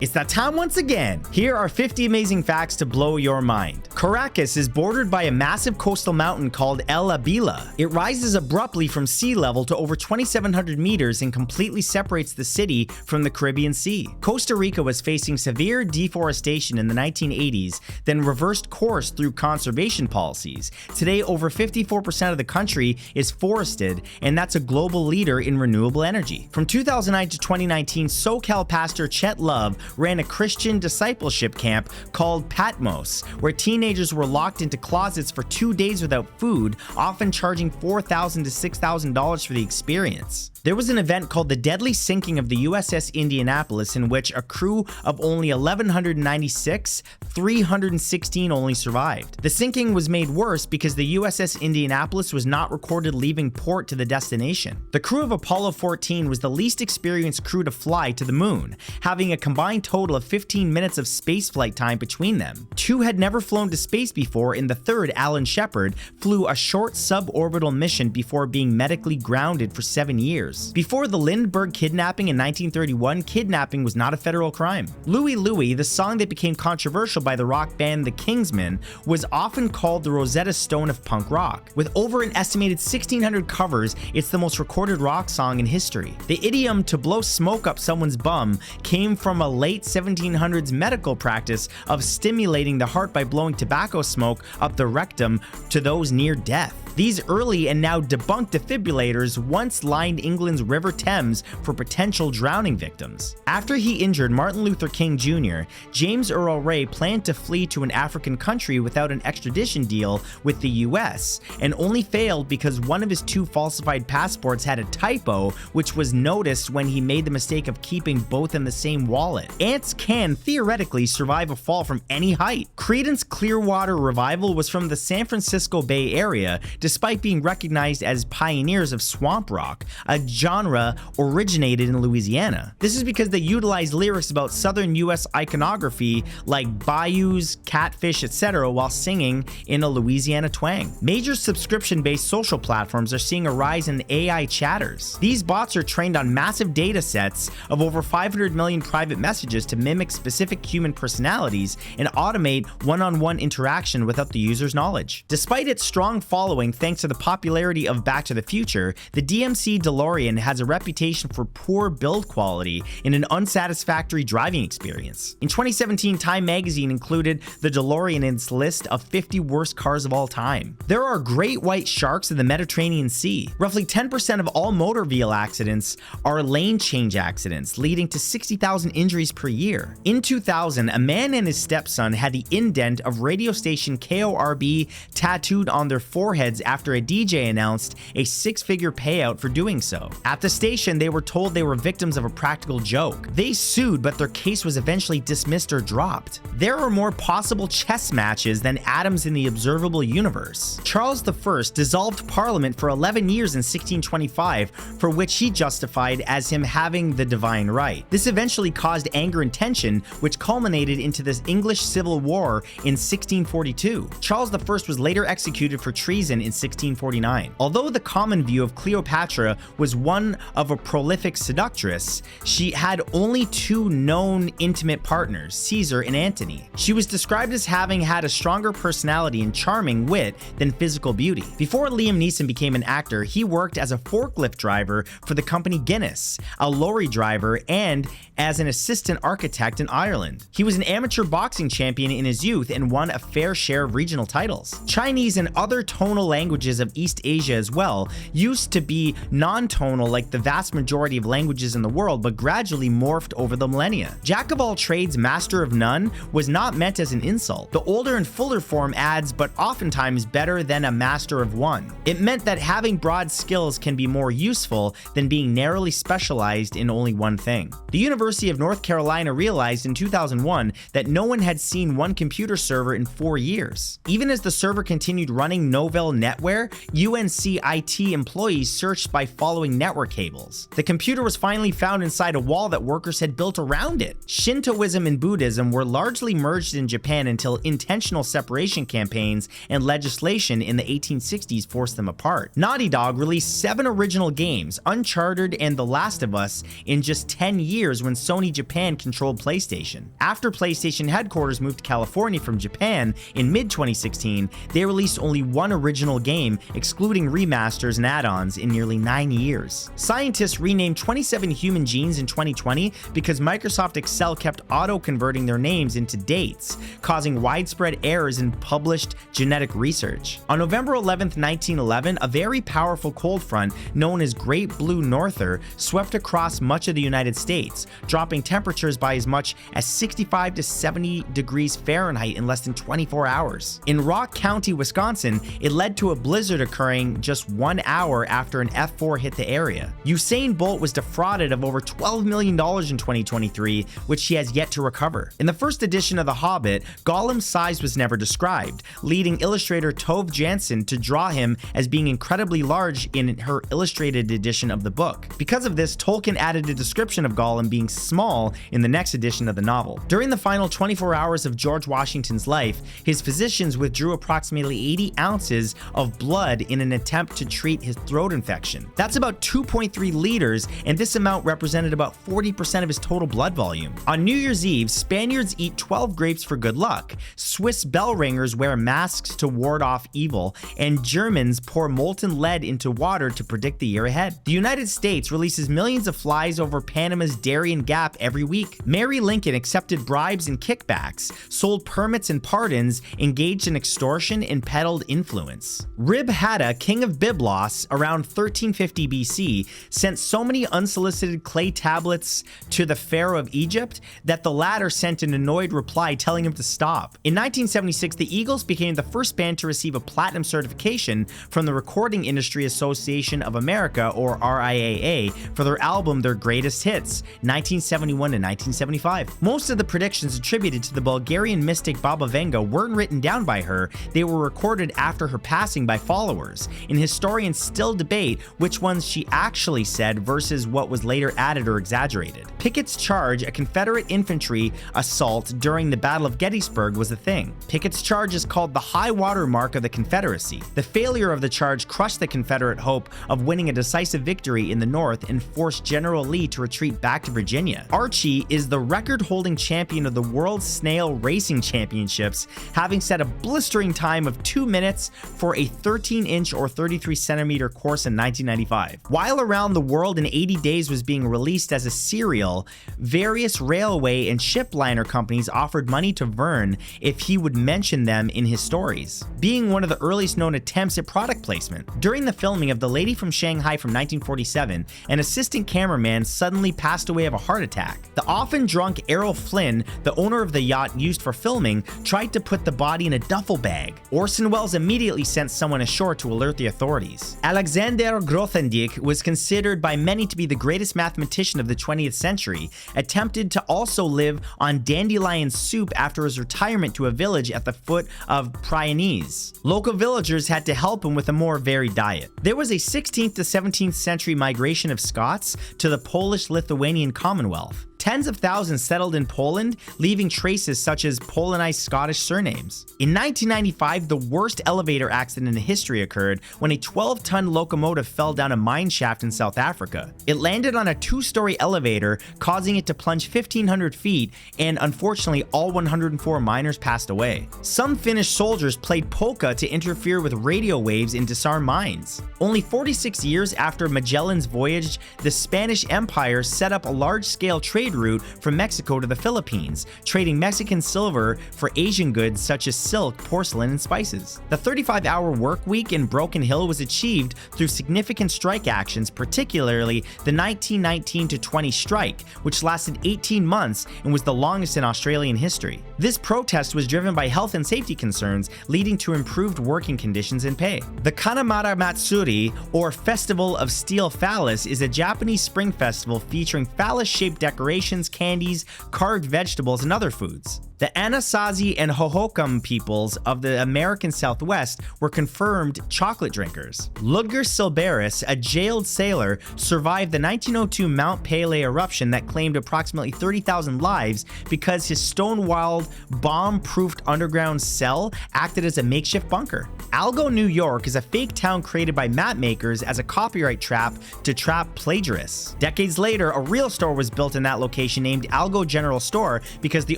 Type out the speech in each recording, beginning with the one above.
It's that time once again. Here are 50 amazing facts to blow your mind. Caracas is bordered by a massive coastal mountain called El Abila. It rises abruptly from sea level to over 2,700 meters and completely separates the city from the Caribbean Sea. Costa Rica was facing severe deforestation in the 1980s, then reversed course through conservation policies. Today, over 54% of the country is forested, and that's a global leader in renewable energy. From 2009 to 2019, SoCal pastor Chet Love ran a Christian discipleship camp called Patmos, where teenagers were locked into closets for 2 days without food, often charging $4,000 to $6,000 for the experience. There was an event called the deadly sinking of the USS Indianapolis, in which a crew of only 1,196, 316 only survived. The sinking was made worse because the USS Indianapolis was not recorded leaving port to the destination. The crew of Apollo 14 was the least experienced crew to fly to the moon, having a combined total of 15 minutes of spaceflight time between them. Two had never flown to space before, and the third, Alan Shepard, flew a short suborbital mission before being medically grounded for 7 years. Before the Lindbergh kidnapping in 1931, kidnapping was not a federal crime. Louie Louie, the song that became controversial by the rock band The Kingsmen, was often called the Rosetta Stone of punk rock. With over an estimated 1,600 covers, it's the most recorded rock song in history. The idiom to blow smoke up someone's bum came from a late 1700s medical practice of stimulating the heart by blowing tobacco smoke up the rectum to those near death. These early and now debunked defibrillators once lined England's River Thames for potential drowning victims. After he injured Martin Luther King Jr., James Earl Ray planned to flee to an African country without an extradition deal with the US, and only failed because one of his 2 falsified passports had a typo, which was noticed when he made the mistake of keeping both in the same wallet. Ants can theoretically survive a fall from any height. Creedence Clearwater Revival was from the San Francisco Bay Area, despite being recognized as pioneers of swamp rock, a genre originated in Louisiana. This is because they utilized lyrics about southern US iconography like bayous, catfish, etc. while singing in a Louisiana twang. Major subscription-based social platforms are seeing a rise in AI chatters. These bots are trained on massive data sets of over 500 million private messages to mimic specific human personalities and automate one-on-one interaction without the user's knowledge. Despite its strong following thanks to the popularity of Back to the Future, the DMC DeLorean has a reputation for poor build quality and an unsatisfactory driving experience. In 2017, Time magazine included the DeLorean in its list of 50 worst cars of all time. There are great white sharks in the Mediterranean Sea. Roughly 10% of all motor vehicle accidents are lane change accidents, leading to 60,000 injuries per year. In 2000, a man and his stepson had the indent of radio station KORB tattooed on their foreheads after a DJ announced a 6-figure payout for doing so. At the station, they were told they were victims of a practical joke. They sued, but their case was eventually dismissed or dropped. There are more possible chess matches than atoms in the observable universe. Charles I dissolved Parliament for 11 years in 1625, for which he justified as him having the divine right. This eventually caused anger and tension, which culminated into the English Civil War in 1642. Charles I was later executed for treason in 1649. Although the common view of Cleopatra was one of a prolific seductress, she had only 2 known intimate partners, Caesar and Antony. She was described as having had a stronger personality and charming wit than physical beauty. Before Liam Neeson became an actor, he worked as a forklift driver for the company Guinness, a lorry driver, and as an assistant architect in Ireland. He was an amateur boxing champion in his youth and won a fair share of regional titles. Chinese and other tonal languages of East Asia as well used to be non-tonal like the vast majority of languages in the world, but gradually morphed over the millennia. Jack of all trades, master of none was not meant as an insult. The older and fuller form adds, but oftentimes better than a master of one. It meant that having broad skills can be more useful than being narrowly specialized in only one thing. The University of North Carolina realized in 2001 that no one had seen one computer server in 4 years. Even as the server continued running novel netware, UNC IT employees searched by following network cables. The computer was finally found inside a wall that workers had built around it. Shintoism and Buddhism were largely merged in Japan until intentional separation campaigns and legislation in the 1860s forced them apart. Naughty Dog released 7 original games, Uncharted and The Last of Us, in just 10 years when Sony Japan controlled PlayStation. After PlayStation headquarters moved to California from Japan in mid-2016, they released only 1 original game, excluding remasters and add-ons, in nearly 9 years. Scientists renamed 27 human genes in 2020 because Microsoft Excel kept auto-converting their names into dates, causing widespread errors in published genetic research. On November 11, 1911, a very powerful cold front known as Great Blue Norther swept across much of the United States, dropping temperatures by as much as 65 to 70 degrees Fahrenheit in less than 24 hours. In Rock County, Wisconsin, it led to a blizzard occurring just 1 hour after an F4 hit the area. Usain Bolt was defrauded of over $12 million in 2023, which he has yet to recover. In the first edition of The Hobbit, Gollum's size was never described, leading illustrator Tove Jansson to draw him as being incredibly large in her illustrated edition of the book. Because of this, Tolkien added a description of Gollum being small in the next edition of the novel. During the final 24 hours of George Washington's life, his physicians withdrew approximately 80 ounces of blood in an attempt to treat his throat infection. That's about 2.3 liters, and this amount represented about 40% of his total blood volume. On New Year's Eve, Spaniards eat 12 grapes for good luck, Swiss bell ringers wear masks to ward off evil, and Germans pour molten lead into water to predict the year ahead. The United States releases millions of flies over Panama's Darien Gap every week. Mary Lincoln accepted bribes and kickbacks, sold permits and pardons, engaged in extortion, and peddled influence. Rib Hadda, king of Byblos, around 1350 BC, sent so many unsolicited clay tablets to the Pharaoh of Egypt that the latter sent an annoyed reply telling him to stop. In 1976, the Eagles became the first band to receive a platinum certification from the Recording Industry Association of America, or RIAA, for their album Their Greatest Hits, 1971 to 1975. Most of the predictions attributed to the Bulgarian mystic Baba Vanga weren't written down by her, they were recorded after her passing by followers, and historians still debate which ones she actually said versus what was later added or exaggerated. Pickett's Charge, a Confederate infantry assault during the Battle of Gettysburg, was a thing. Pickett's Charge is called the high water mark of the Confederacy. The failure of the charge crushed the Confederate hope of winning a decisive victory in the North and forced General Lee to retreat back to Virginia. Archie is the record-holding champion of the World Snail Racing Championships, having set a blistering time of 2 minutes for a 13-inch or 33-centimeter course in 1995. While Around the World in 80 Days was being released as a serial, various railway and ship liner companies offered money to Verne if he would mention them in his stories, being one of the earliest known attempts at product placement. During the filming of The Lady from Shanghai from 1947, an assistant cameraman suddenly passed away of a heart attack. The often drunk Errol Flynn, the owner of the yacht used for filming, tried to put the body in a duffel bag. Orson Welles immediately sent someone ashore to alert the authorities. Alexander Grothendieck was considered by many to be the greatest mathematician of the 20th century, attempted to also live on dandelion soup after his retirement to a village at the foot of Pyrenees. Local villagers had to help him with a more varied diet. There was a 16th to 17th century migration of Scots to the Polish-Lithuanian Commonwealth. Tens of thousands settled in Poland, leaving traces such as Polonized Scottish surnames. In 1995, the worst elevator accident in history occurred when a 12-ton locomotive fell down a mine shaft in South Africa. It landed on a 2-story elevator, causing it to plunge 1,500 feet, and unfortunately, all 104 miners passed away. Some Finnish soldiers played polka to interfere with radio waves and disarm mines. Only 46 years after Magellan's voyage, the Spanish Empire set up a large-scale trade route from Mexico to the Philippines, trading Mexican silver for Asian goods such as silk, porcelain, and spices. The 35-hour work week in Broken Hill was achieved through significant strike actions, particularly the 1919-20 strike, which lasted 18 months and was the longest in Australian history. This protest was driven by health and safety concerns, leading to improved working conditions and pay. The Kanamata Matsuri, or Festival of Steel Phallus, is a Japanese spring festival featuring phallus-shaped decorations, candies, carved vegetables, and other foods. The Anasazi and Hohokam peoples of the American Southwest were confirmed chocolate drinkers. Ludger Silberis, a jailed sailor, survived the 1902 Mount Pelee eruption that claimed approximately 30,000 lives because his stone-walled, bomb-proofed underground cell acted as a makeshift bunker. Algo, New York is a fake town created by map makers as a copyright trap to trap plagiarists. Decades later, a real store was built in that location named Algo General Store because the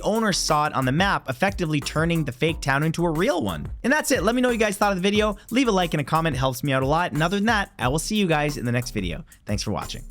owner saw it on the map, effectively turning the fake town into a real one. And that's it. Let me know what you guys thought of the video. Leave a like and a comment, it helps me out a lot. And other than that, I will see you guys in the next video. Thanks for watching.